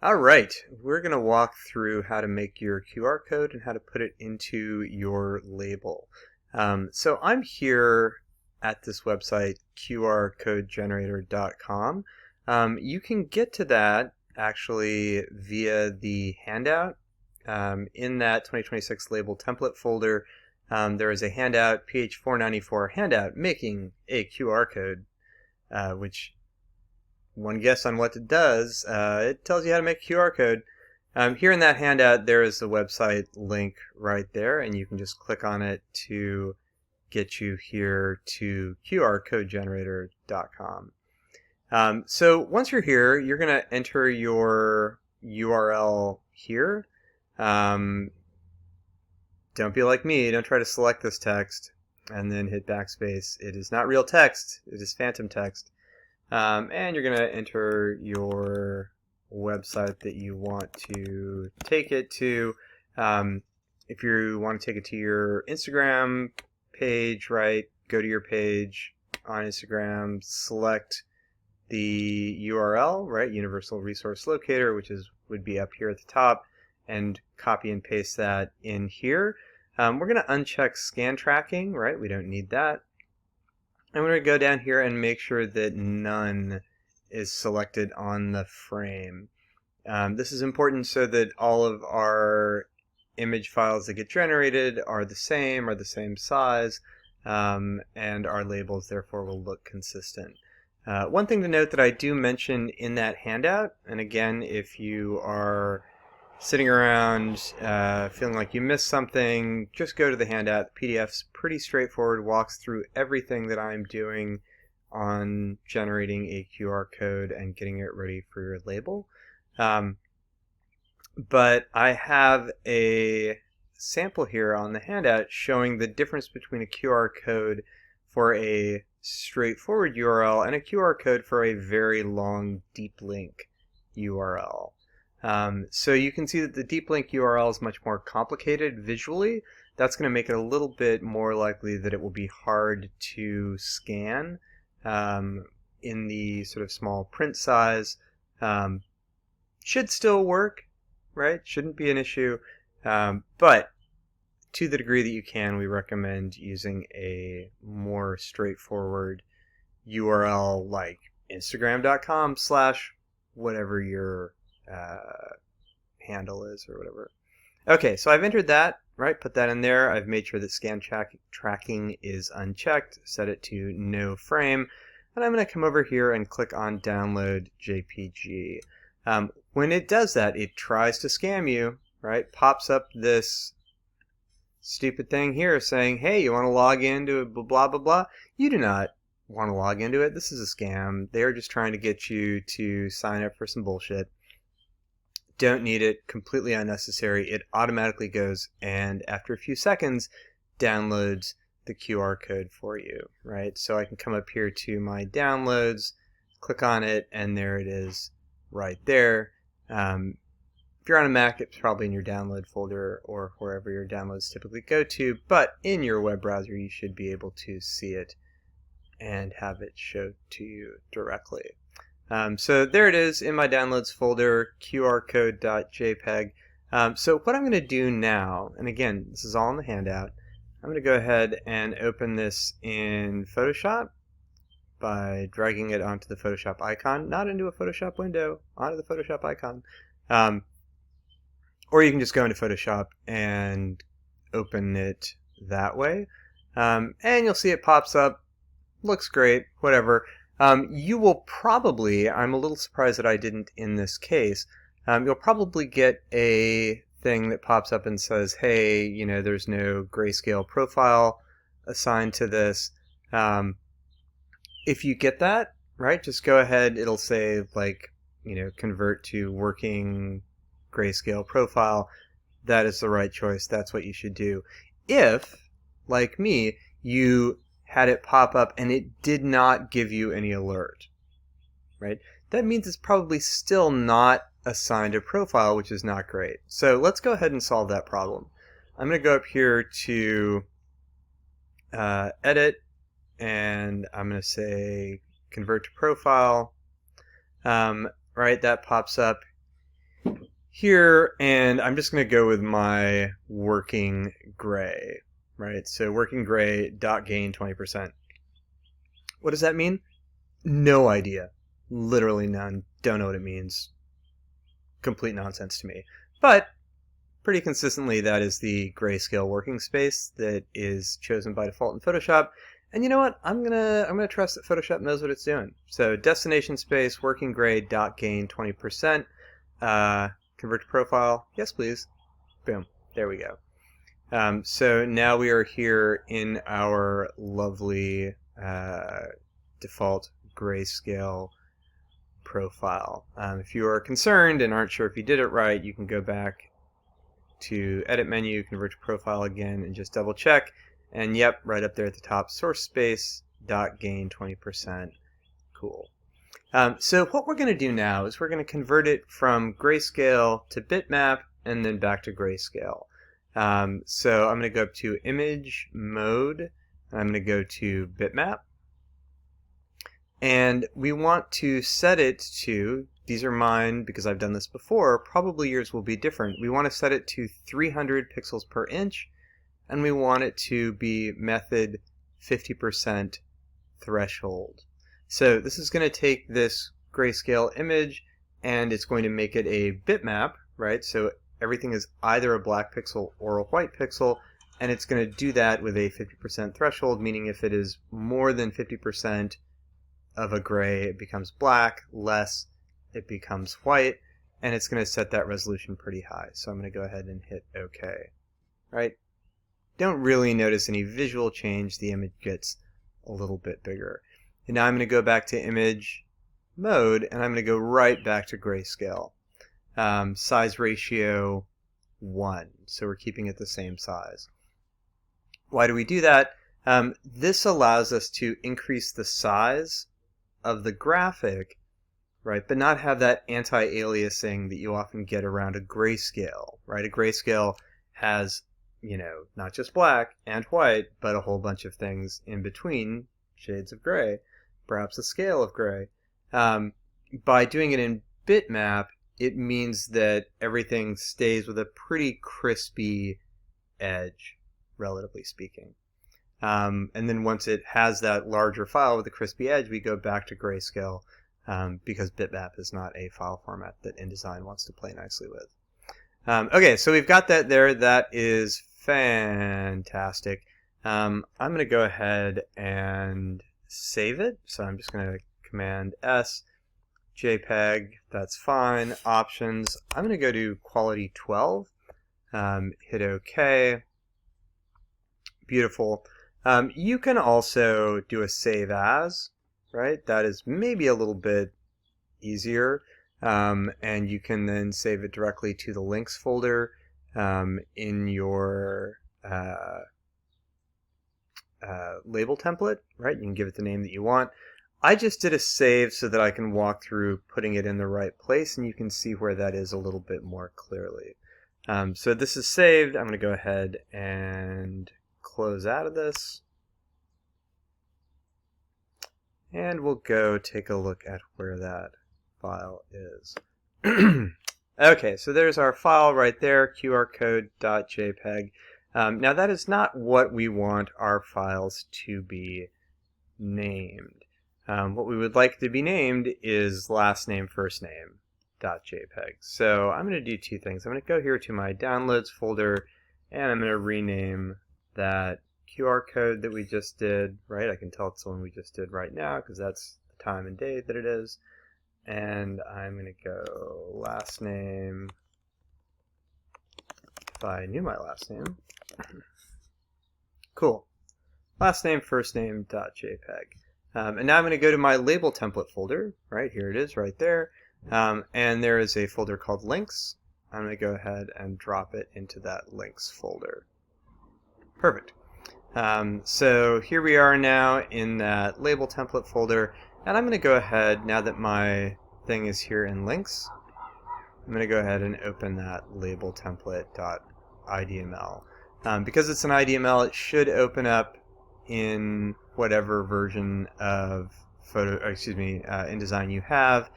All right, we're going to walk through how to make your QR code and how to put it into your label. So I'm here at this website, QRcodegenerator.com. You can get to that actually via the handout. In that 2026 label template folder, there is a handout, PH494 handout, making a QR code, which one guess on what it does, it tells you how to make a QR code. Here in that handout, there is the website link right there, and you can just click on it to get you here to QRcodegenerator.com. So once you're here, you're going to enter your URL here. Don't be like me. Don't try to select this text and then hit backspace. It is not real text. It is phantom text. And you're going to enter your website that you want to take it to. If you want to take it to your Instagram page, right, go to your page on Instagram, select the URL, right, Universal Resource Locator, which would be up here at the top, and copy and paste that in here. We're going to uncheck scan tracking, right, we don't need that. I'm going to go down here and make sure that none is selected on the frame. This is important so that all of our image files that get generated are the same size, and our labels therefore will look consistent. One thing to note that I do mention in that handout, and again, if you are sitting around feeling like you missed something, just go to the handout. The PDF's pretty straightforward, walks through everything that I'm doing on generating a QR code and getting it ready for your label. But I have a sample here on the handout showing the difference between a QR code for a straightforward URL and a QR code for a very long deep link URL. So you can see that the deep link URL is much more complicated visually. That's going to make it a little bit more likely that it will be hard to scan in the sort of small print size. Should still work, right? Shouldn't be an issue. But to the degree that you can, we recommend using a more straightforward URL like Instagram.com/whatever your handle is or whatever. Okay, so I've entered that, right? Put that in there. I've made sure that scan tracking is unchecked, set it to no frame, and I'm going to come over here and click on download JPG. When it does that, it tries to scam you, right? Pops up this stupid thing here saying, hey, you want to log into blah, blah, blah. You do not want to log into it. This is a scam. They're just trying to get you to sign up for some bullshit. Don't need it, completely unnecessary. It automatically goes and after a few seconds downloads the QR code for you, right? So I can come up here to my downloads, click on it, and there it is right there. If you're on a Mac, it's probably in your download folder or wherever your downloads typically go to, but in your web browser you should be able to see it and have it show to you directly. So there it is in my downloads folder, qrcode.jpg. So what I'm going to do now, and again, this is all in the handout, I'm going to go ahead and open this in Photoshop by dragging it onto the Photoshop icon, not into a Photoshop window, onto the Photoshop icon. Or you can just go into Photoshop and open it that way. And you'll see it pops up, looks great, whatever. You will probably, I'm a little surprised that I didn't in this case, you'll probably get a thing that pops up and says, hey, you know, there's no grayscale profile assigned to this. If you get that, right, just go ahead, it'll say, like, you know, convert to working grayscale profile. That is the right choice. That's what you should do. If, like me, you had it pop up and it did not give you any alert, right? That means it's probably still not assigned a profile, which is not great. So let's go ahead and solve that problem. I'm going to go up here to edit, and I'm going to say convert to profile. Right, that pops up. here, and I'm just going to go with my working gray, right? So working gray dot gain 20%. What does that mean? No idea. Literally none. Don't know what it means. Complete nonsense to me. But pretty consistently, that is the grayscale working space that is chosen by default in Photoshop. And you know what? I'm gonna trust that Photoshop knows what it's doing. So destination space working gray dot gain 20%. Convert to profile. Yes, please. Boom. There we go. So now we are here in our lovely default grayscale profile. If you are concerned and aren't sure if you did it right, you can go back to edit menu, convert to profile again, and just double check. And yep, right up there at the top, source space dot gain 20%. Cool. So what we're going to do now is we're going to convert it from grayscale to bitmap and then back to grayscale. So I'm going to go up to image mode, and I'm going to go to bitmap. And we want to set it to, these are mine because I've done this before, probably yours will be different. We want to set it to 300 pixels per inch, and we want it to be method 50% threshold. So this is going to take this grayscale image and it's going to make it a bitmap, right? So everything is either a black pixel or a white pixel, and it's going to do that with a 50% threshold, meaning if it is more than 50% of a gray, it becomes black, less, it becomes white, and it's going to set that resolution pretty high. So I'm going to go ahead and hit OK. Right? Don't really notice any visual change. The image gets a little bit bigger. And now I'm going to go back to image mode, and I'm going to go right back to grayscale. Size ratio 1, so we're keeping it the same size. Why do we do that? This allows us to increase the size of the graphic, right, but not have that anti-aliasing that you often get around a grayscale, right? A grayscale has, you know, not just black and white, but a whole bunch of things in between, shades of gray, perhaps a scale of gray. By doing it in bitmap, it means that everything stays with a pretty crispy edge, relatively speaking. And then once it has that larger file with a crispy edge, we go back to grayscale because bitmap is not a file format that InDesign wants to play nicely with. Okay, so we've got that there. That is fantastic. I'm going to go ahead and save it. So I'm just going to Command S, JPEG, that's fine. Options, I'm going to go to quality 12, hit OK. Beautiful. You can also do a save as, right? That is maybe a little bit easier. And you can then save it directly to the links folder in your label template, right? You can give it the name that you want. I just did a save so that I can walk through putting it in the right place, and you can see where that is a little bit more clearly. So this is saved. I'm going to go ahead and close out of this. And we'll go take a look at where that file is. Okay, so there's our file right there, qrcode.jpg. Now that is not what we want our files to be named. What we would like to be named is last name, first name .jpg. So I'm going to do two things. I'm going to go here to my downloads folder, and I'm going to rename that QR code that we just did, right? I can tell it's the one we just did right now because that's the time and day that it is. And I'm going to go last name, if I knew my last name. Cool. Last name, first name, .jpg. And now I'm going to go to my label template folder, right? Here it is right there. And there is a folder called links. I'm going to go ahead and drop it into that links folder. Perfect. So here we are now in that label template folder. And I'm going to go ahead, now that my thing is here in links, I'm going to go ahead and open that label template.idml. Because it's an IDML, it should open up in whatever version of InDesign you have.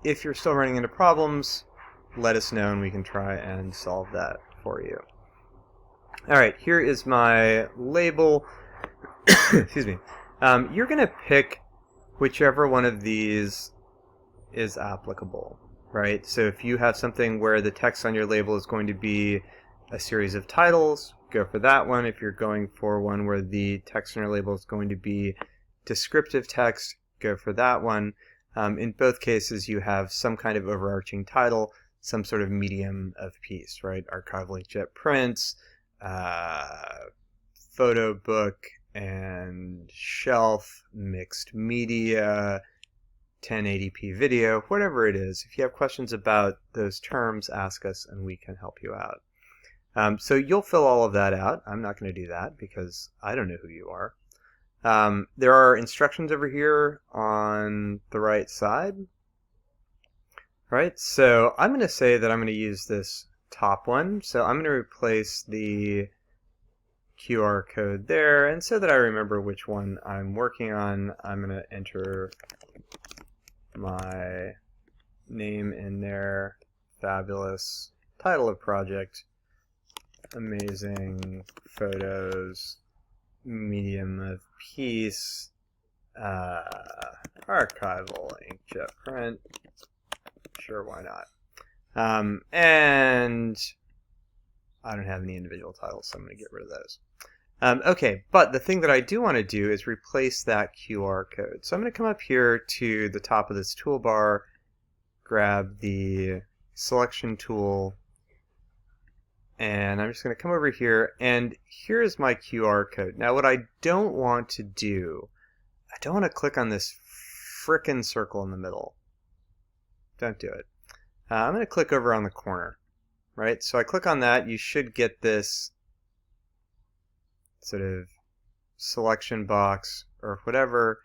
If you're still running into problems, let us know and we can try and solve that for you. Alright, here is my label. Excuse me. You're going to pick whichever one of these is applicable, right? So if you have something where the text on your label is going to be a series of titles, go for that one. If you're going for one where the text on your label is going to be descriptive text, go for that one. In both cases, you have some kind of overarching title, some sort of medium of piece, right? Archival inkjet prints, photo book and shelf, mixed media, 1080p video, whatever it is. If you have questions about those terms, ask us and we can help you out. So you'll fill all of that out. I'm not going to do that because I don't know who you are. There are instructions over here on the right side. Right, so I'm going to say that I'm going to use this top one. So I'm going to replace the QR code there, and so that I remember which one I'm working on, I'm going to enter my name in there. Fabulous. Title of project. Amazing photos. Medium of piece. Archival inkjet print. Sure, why not? And I don't have any individual titles, so I'm going to get rid of those. Okay, but the thing that I do want to do is replace that QR code. So I'm going to come up here to the top of this toolbar, grab the selection tool, and I'm just going to come over here, and here's my QR code. Now what I don't want to do, I don't want to click on this frickin' circle in the middle. Don't do it. I'm going to click over on the corner, right? So I click on that, you should get this sort of selection box or whatever,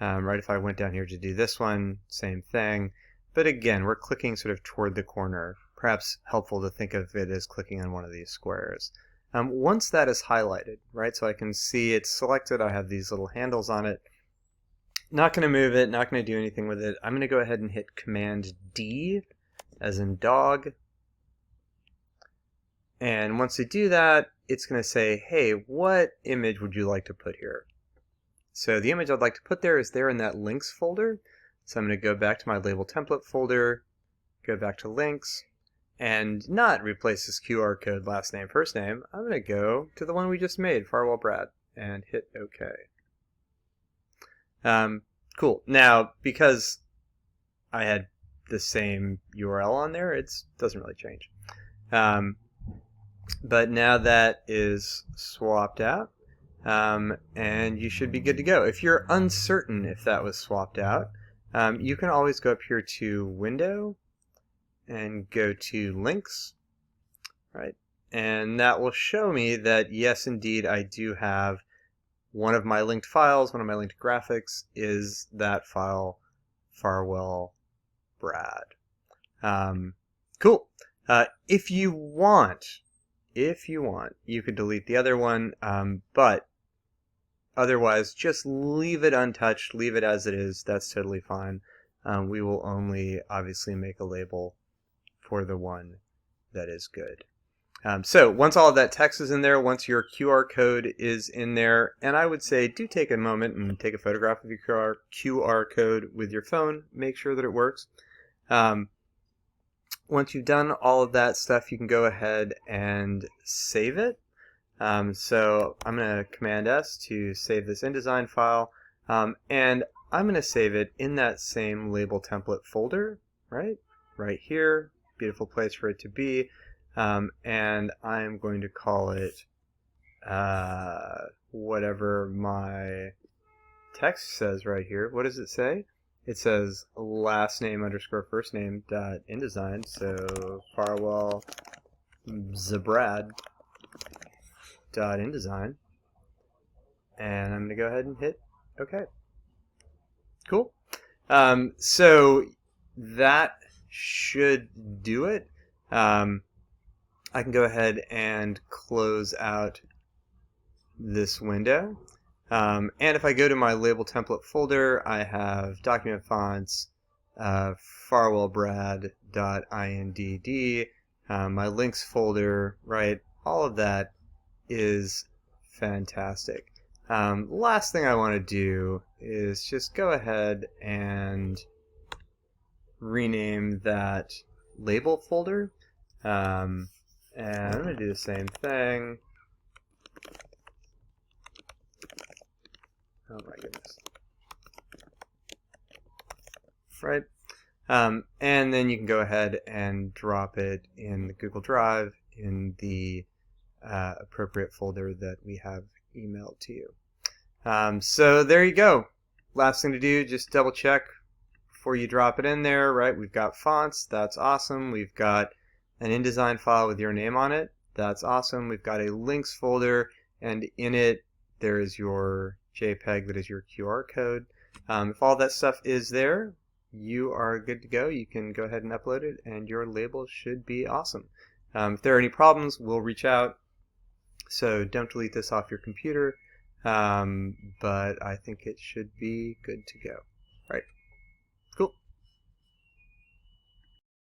right? If I went down here to do this one, same thing. But again, we're clicking sort of toward the corner. Perhaps helpful to think of it as clicking on one of these squares. Once that is highlighted, right? So I can see it's selected, I have these little handles on it. Not going to move it, not going to do anything with it. I'm going to go ahead and hit Command D, as in dog. And once I do that, it's going to say, hey, what image would you like to put here? So the image I'd like to put there is there in that links folder. So I'm going to go back to my label template folder, go back to links, and not replace this QR code last name, first name. I'm going to go to the one we just made, Farwell Brad, and hit OK. Cool. Now, because I had the same URL on there, it doesn't really change. But now that is swapped out, and you should be good to go. If you're uncertain if that was swapped out, you can always go up here to Window and go to Links, right? And that will show me that, yes, indeed, I do have one of my linked files, one of my linked graphics is that file, Farwell Brad. Cool. If you want, you could delete the other one, but otherwise, just leave it untouched, leave it as it is. That's totally fine. We will only, obviously, make a label for the one that is good. So once all of that text is in there, once your QR code is in there, and I would say do take a moment and take a photograph of your QR code with your phone. Make sure that it works. Once you've done all of that stuff, you can go ahead and save it. So I'm going to Command S to save this InDesign file, and I'm going to save it in that same label template folder, right here. Beautiful place for it to be. And I'm going to call it whatever my text says right here. What does it say? It says last name _ first name dot InDesign. So Farwell Zabrad dot InDesign. And I'm going to go ahead and hit OK. Cool. So that should do it. I can go ahead and close out this window. And if I go to my label template folder, I have document fonts, farwellbrad.indd, my links folder, right? All of that is fantastic. Last thing I want to do is just go ahead and rename that label folder. And I'm going to do the same thing. Oh my goodness. Right? And then you can go ahead and drop it in the Google Drive in the appropriate folder that we have emailed to you. So there you go. Last thing to do, just double check before you drop it in there, right? We've got fonts, that's awesome. We've got an InDesign file with your name on it, that's awesome. We've got a links folder, and in it there is your JPEG that is your QR code. If all that stuff is there, you are good to go. You can go ahead and upload it, and your label should be awesome. If there are any problems, we'll reach out. So don't delete this off your computer, but I think it should be good to go. Right.